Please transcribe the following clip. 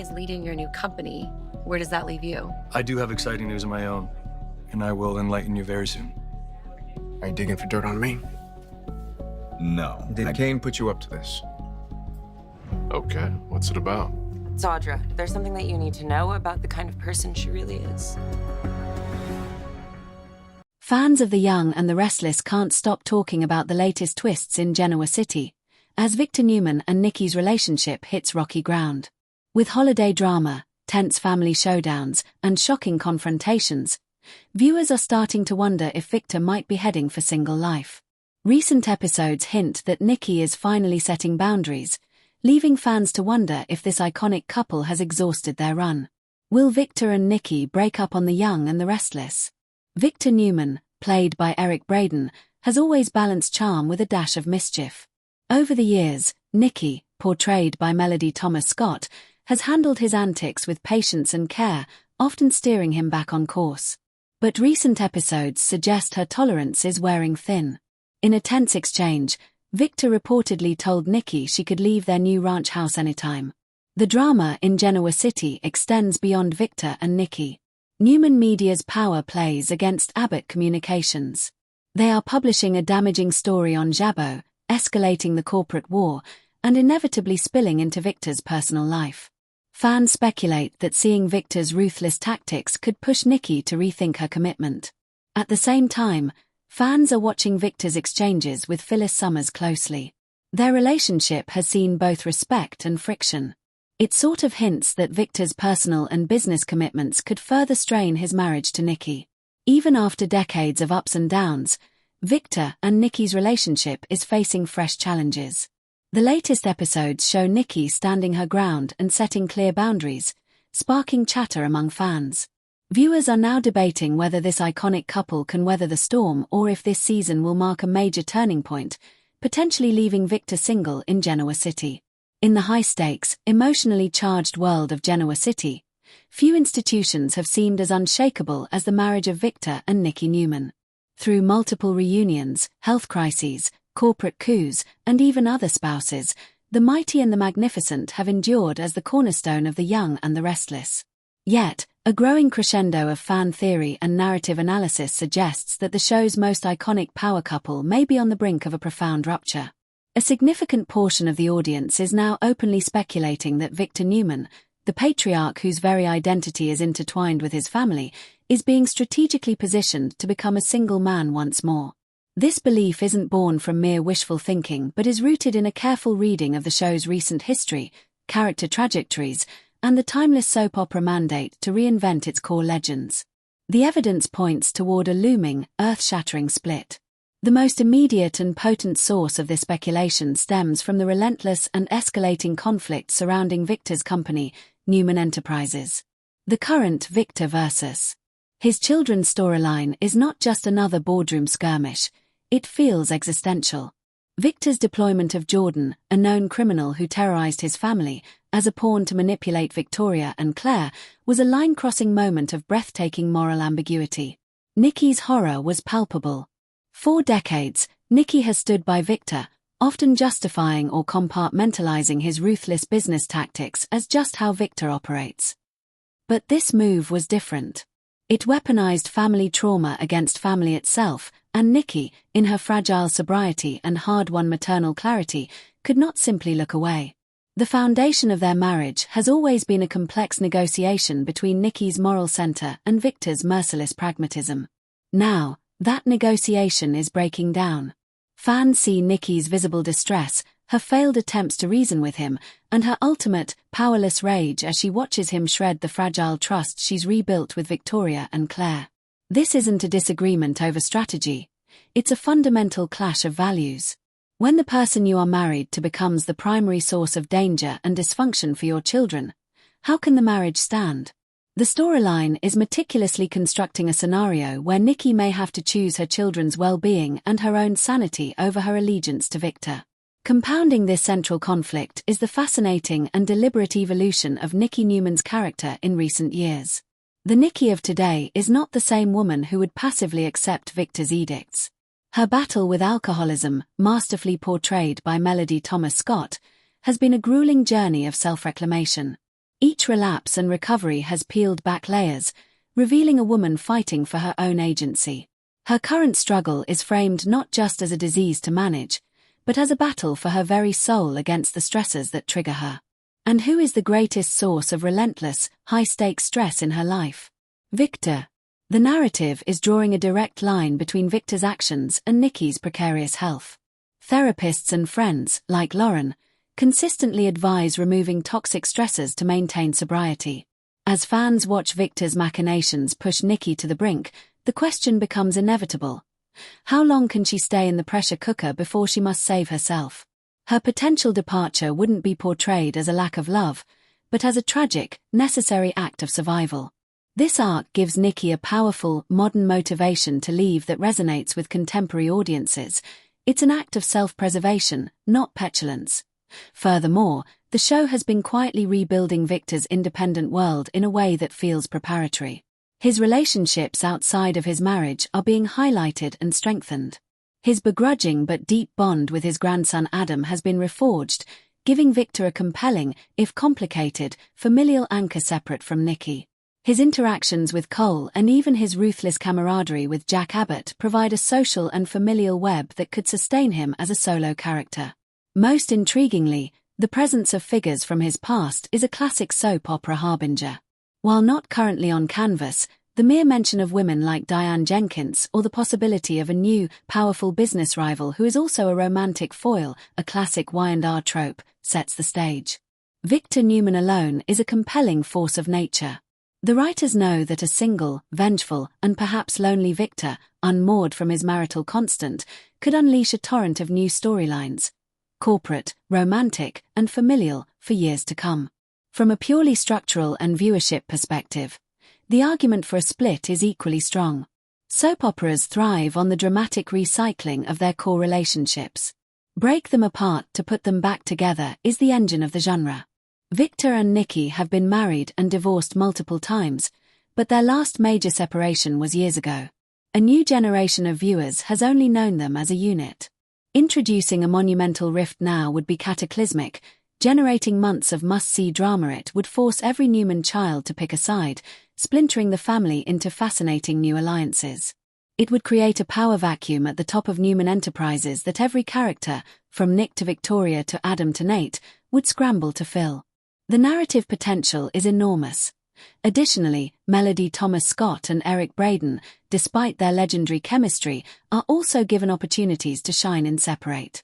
is leading your new company. Where does that leave you? I do have exciting news of my own, and I will enlighten you very soon. Are you digging for dirt on me? No. Did Kane put you up to this? Okay, what's it about? It's Audra. There's something that you need to know about the kind of person she really is. Fans of The Young and the Restless can't stop talking about the latest twists in Genoa City, as Victor Newman and Nikki's relationship hits rocky ground. With holiday drama, tense family showdowns, and shocking confrontations, viewers are starting to wonder if Victor might be heading for single life. Recent episodes hint that Nikki is finally setting boundaries, leaving fans to wonder if this iconic couple has exhausted their run. Will Victor and Nikki break up on The Young and the Restless? Victor Newman, played by Eric Braeden, has always balanced charm with a dash of mischief. Over the years, Nikki, portrayed by Melody Thomas Scott, has handled his antics with patience and care, often steering him back on course. But recent episodes suggest her tolerance is wearing thin. In a tense exchange, Victor reportedly told Nikki she could leave their new ranch house anytime. The drama in Genoa City extends beyond Victor and Nikki. Newman Media's power plays against Abbott Communications. They are publishing a damaging story on Jabot, escalating the corporate war, and inevitably spilling into Victor's personal life. Fans speculate that seeing Victor's ruthless tactics could push Nikki to rethink her commitment. At the same time, fans are watching Victor's exchanges with Phyllis Summers closely. Their relationship has seen both respect and friction. It sort of hints that Victor's personal and business commitments could further strain his marriage to Nikki. Even after decades of ups and downs, Victor and Nikki's relationship is facing fresh challenges. The latest episodes show Nikki standing her ground and setting clear boundaries, sparking chatter among fans. Viewers are now debating whether this iconic couple can weather the storm or if this season will mark a major turning point, potentially leaving Victor single in Genoa City. In the high-stakes, emotionally charged world of Genoa City, few institutions have seemed as unshakable as the marriage of Victor and Nikki Newman. Through multiple reunions, health crises, corporate coups, and even other spouses, the mighty and the magnificent have endured as the cornerstone of The Young and the Restless. Yet, a growing crescendo of fan theory and narrative analysis suggests that the show's most iconic power couple may be on the brink of a profound rupture. A significant portion of the audience is now openly speculating that Victor Newman, the patriarch whose very identity is intertwined with his family, is being strategically positioned to become a single man once more. This belief isn't born from mere wishful thinking but is rooted in a careful reading of the show's recent history, character trajectories, and the timeless soap opera mandate to reinvent its core legends. The evidence points toward a looming, earth-shattering split. The most immediate and potent source of this speculation stems from the relentless and escalating conflict surrounding Victor's company, Newman Enterprises. The current Victor versus his children's storyline is not just another boardroom skirmish, it feels existential. Victor's deployment of Jordan, a known criminal who terrorized his family, as a pawn to manipulate Victoria and Claire, was a line-crossing moment of breathtaking moral ambiguity. Nikki's horror was palpable. For decades, Nikki has stood by Victor, often justifying or compartmentalizing his ruthless business tactics as just how Victor operates. But this move was different. It weaponized family trauma against family itself, and Nikki, in her fragile sobriety and hard-won maternal clarity, could not simply look away. The foundation of their marriage has always been a complex negotiation between Nikki's moral center and Victor's merciless pragmatism. Now, that negotiation is breaking down. Fans see Nikki's visible distress, her failed attempts to reason with him, and her ultimate, powerless rage as she watches him shred the fragile trust she's rebuilt with Victoria and Claire. This isn't a disagreement over strategy. It's a fundamental clash of values. When the person you are married to becomes the primary source of danger and dysfunction for your children, how can the marriage stand? The storyline is meticulously constructing a scenario where Nikki may have to choose her children's well-being and her own sanity over her allegiance to Victor. Compounding this central conflict is the fascinating and deliberate evolution of Nikki Newman's character in recent years. The Nikki of today is not the same woman who would passively accept Victor's edicts. Her battle with alcoholism, masterfully portrayed by Melody Thomas Scott, has been a grueling journey of self-reclamation. Each relapse and recovery has peeled back layers, revealing a woman fighting for her own agency. Her current struggle is framed not just as a disease to manage, but as a battle for her very soul against the stressors that trigger her. And who is the greatest source of relentless, high-stakes stress in her life? Victor. The narrative is drawing a direct line between Victor's actions and Nikki's precarious health. Therapists and friends, like Lauren, consistently advise removing toxic stressors to maintain sobriety. As fans watch Victor's machinations push Nikki to the brink, the question becomes inevitable. How long can she stay in the pressure cooker before she must save herself? Her potential departure wouldn't be portrayed as a lack of love, but as a tragic, necessary act of survival. This arc gives Nikki a powerful, modern motivation to leave that resonates with contemporary audiences. It's an act of self-preservation, not petulance. Furthermore, the show has been quietly rebuilding Victor's independent world in a way that feels preparatory. His relationships outside of his marriage are being highlighted and strengthened. His begrudging but deep bond with his grandson Adam has been reforged, giving Victor a compelling, if complicated, familial anchor separate from Nikki. His interactions with Cole and even his ruthless camaraderie with Jack Abbott provide a social and familial web that could sustain him as a solo character. Most intriguingly, the presence of figures from his past is a classic soap opera harbinger. While not currently on canvas, the mere mention of women like Diane Jenkins or the possibility of a new, powerful business rival who is also a romantic foil, a classic Y&R trope, sets the stage. Victor Newman alone is a compelling force of nature. The writers know that a single, vengeful, and perhaps lonely Victor, unmoored from his marital constant, could unleash a torrent of new storylines, corporate, romantic, and familial, for years to come. From a purely structural and viewership perspective, the argument for a split is equally strong. Soap operas thrive on the dramatic recycling of their core relationships. Break them apart to put them back together is the engine of the genre. Victor and Nikki have been married and divorced multiple times, but their last major separation was years ago. A new generation of viewers has only known them as a unit. Introducing a monumental rift now would be cataclysmic. Generating months of must-see drama, it would force every Newman child to pick a side, splintering the family into fascinating new alliances. It would create a power vacuum at the top of Newman Enterprises that every character, from Nick to Victoria to Adam to Nate, would scramble to fill. The narrative potential is enormous. Additionally, Melody Thomas Scott and Eric Braeden, despite their legendary chemistry, are also given opportunities to shine in Separate.